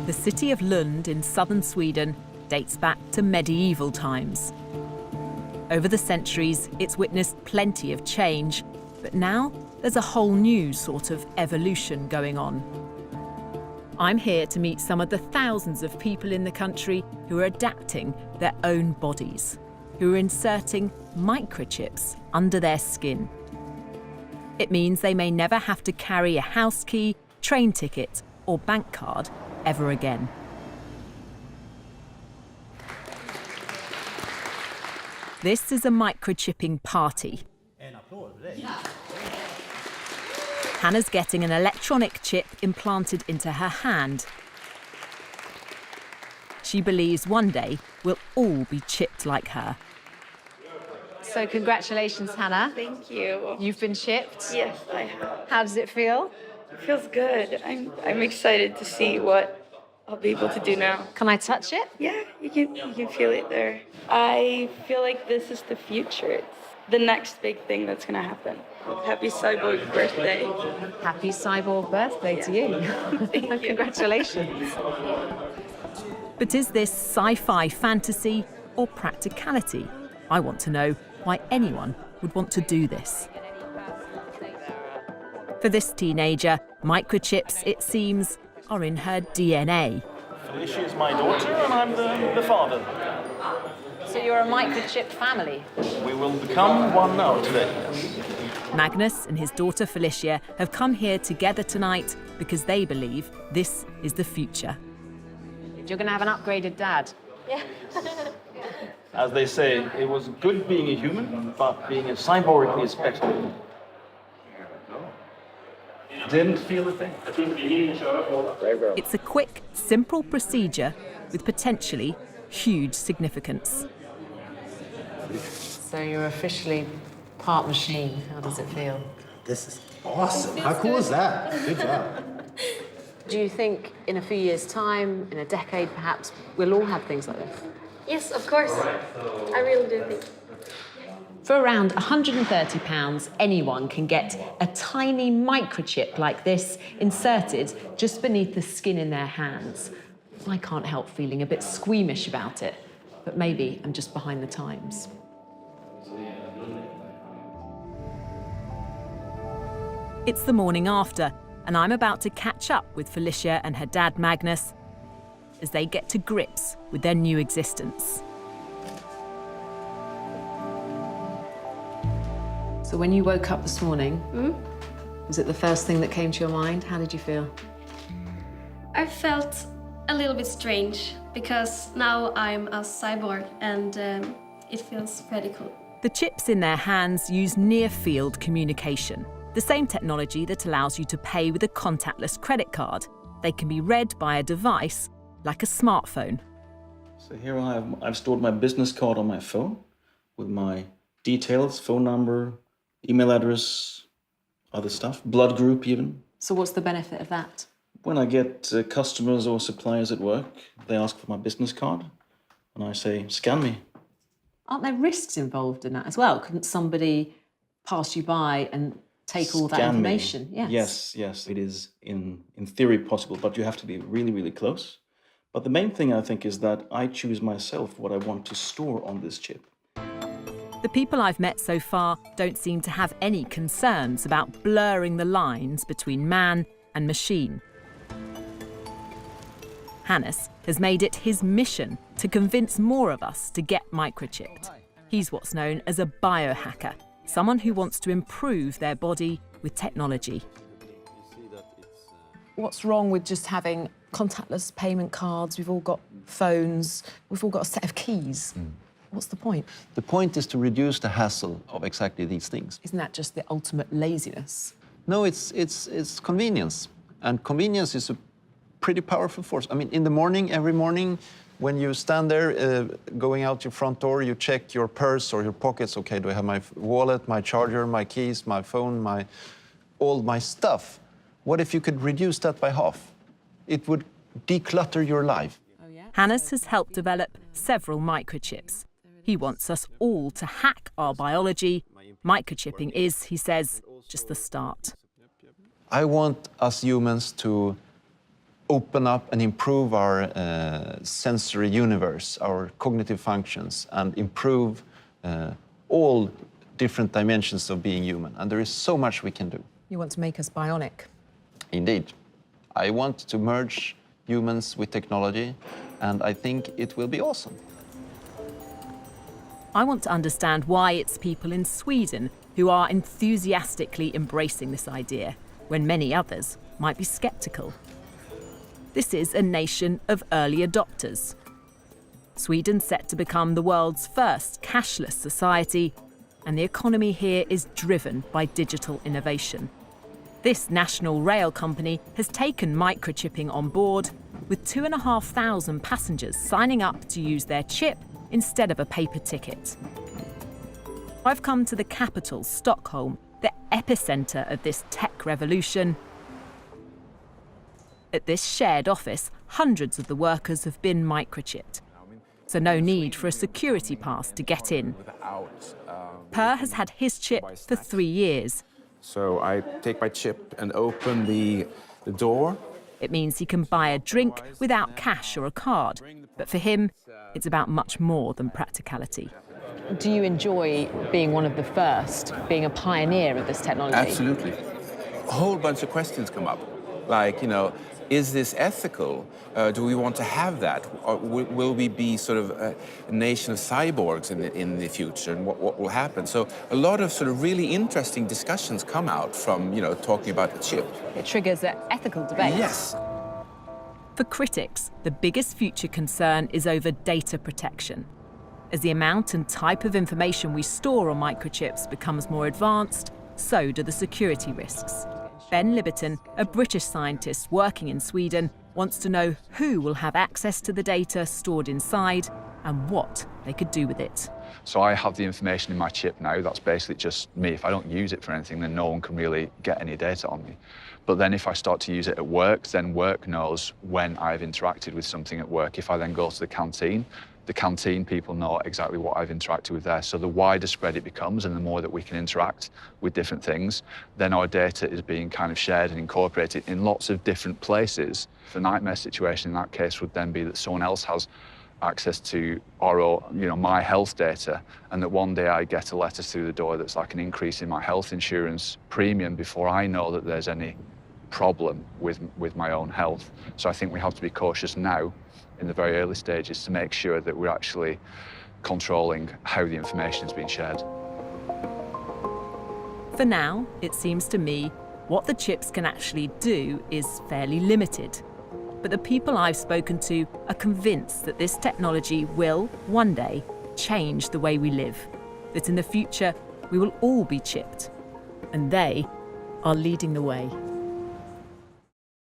The city of Lund in southern Sweden dates back to medieval times. Over the centuries, it's witnessed plenty of change, but now there's a whole new sort of evolution going on. I'm here to meet some of the thousands of people in the country who are adapting their own bodies, who are inserting microchips under their skin. It means they may never have to carry a house key, train ticket or bank card ever again. This is a microchipping party. Hannah's getting an electronic chip implanted into her hand. She believes one day we'll all be chipped like her. So congratulations, Hannah. Thank you. You've been chipped. Yes, I have. How does it feel? It feels good. I'm excited to see what I'll be able to do now. Can I touch it? Yeah, you can feel it there. I feel like this is the future. It's the next big thing that's gonna happen. Happy cyborg birthday. Happy cyborg birthday to you. Thank you. Congratulations. But is this sci-fi fantasy or practicality? I want to know why anyone would want to do this. For this teenager, microchips, it seems, are in her DNA. Felicia is my daughter and I'm the father. So you're a microchipped family? We will become one now today. Magnus and his daughter Felicia have come here together tonight because they believe this is the future. You're going to have an upgraded dad. Yeah. As they say, it was good being a human, but being a cyborg is better. Didn't feel a thing. It's a quick, simple procedure with potentially huge significance. So you're officially part machine. How does it feel? This is awesome. How cool is that? Good job. Do you think in a few years' time, in a decade perhaps, we'll all have things like this? Yes, of course. I really do think. For around £130, anyone can get a tiny microchip like this inserted just beneath the skin in their hands. I can't help feeling a bit squeamish about it, but maybe I'm just behind the times. It's the morning after, and I'm about to catch up with Felicia and her dad Magnus as they get to grips with their new existence. So when you woke up this morning, was it the first thing that came to your mind? How did you feel? I felt a little bit strange because now I'm a cyborg and it feels pretty cool. The chips in their hands use near-field communication, the same technology that allows you to pay with a contactless credit card. They can be read by a device like a smartphone. So here I've stored my business card on my phone with my details, phone number, email address, other stuff, blood group even. So what's the benefit of that? When I get customers or suppliers at work, they ask for my business card and I say, scan me. Aren't there risks involved in that as well? Couldn't somebody pass you by and take all that Scan me. information? Yes, it is in theory possible, but you have to be really, really close. But the main thing I think is that I choose myself what I want to store on this chip. The people I've met so far don't seem to have any concerns about blurring the lines between man and machine. Hannes has made it his mission to convince more of us to get microchipped. He's what's known as a biohacker, someone who wants to improve their body with technology. What's wrong with just having contactless payment cards? We've all got phones. We've all got a set of keys. What's the point? The point is to reduce the hassle of exactly these things. Isn't that just the ultimate laziness? No, it's convenience. And convenience is a pretty powerful force. I mean, in the morning, every morning, when you stand there, going out your front door, you check your purse or your pockets. Okay, do I have my wallet, my charger, my keys, my phone, all my stuff? What if you could reduce that by half? It would declutter your life. Hannes has helped develop several microchips. He wants us all to hack our biology. Microchipping is, he says, just the start. I want us humans to open up and improve our sensory universe, our cognitive functions, and improve all different dimensions of being human. And there is so much we can do. You want to make us bionic? Indeed. I want to merge humans with technology, and I think it will be awesome. I want to understand why it's people in Sweden who are enthusiastically embracing this idea, when many others might be sceptical. This is a nation of early adopters. Sweden's set to become the world's first cashless society, and the economy here is driven by digital innovation. This national rail company has taken microchipping on board, with 2,500 passengers signing up to use their chip instead of a paper ticket. I've come to the capital, Stockholm, the epicenter of this tech revolution. At this shared office, hundreds of the workers have been microchipped, so no need for a security pass to get in. Per has had his chip for 3 years. So I take my chip and open the door. It means he can buy a drink without cash or a card, but for him, it's about much more than practicality. Do you enjoy being one of the first, being a pioneer of this technology? Absolutely. A whole bunch of questions come up, like, you know, is this ethical? Do we want to have that? Or will we be sort of a nation of cyborgs in the future, and what will happen? So a lot of sort of really interesting discussions come out from, you know, talking about the chip. It triggers an ethical debate. Yes. For critics, the biggest future concern is over data protection. As the amount and type of information we store on microchips becomes more advanced, so do the security risks. Ben Liberton, a British scientist working in Sweden, wants to know who will have access to the data stored inside and what they could do with it. So I have the information in my chip now. That's basically just me. If I don't use it for anything, then no one can really get any data on me. But then if I start to use it at work, then work knows when I've interacted with something at work. If I then go to the canteen people know exactly what I've interacted with there. So the wider spread it becomes and the more that we can interact with different things, then our data is being kind of shared and incorporated in lots of different places. The nightmare situation in that case would then be that someone else has access to my health data, and that one day I get a letter through the door that's like an increase in my health insurance premium before I know that there's any problem with my own health. So I think we have to be cautious now in the very early stages to make sure that we're actually controlling how the information is being shared. For now, it seems to me, what the chips can actually do is fairly limited. But the people I've spoken to are convinced that this technology will, one day, change the way we live. That in the future, we will all be chipped. And they are leading the way.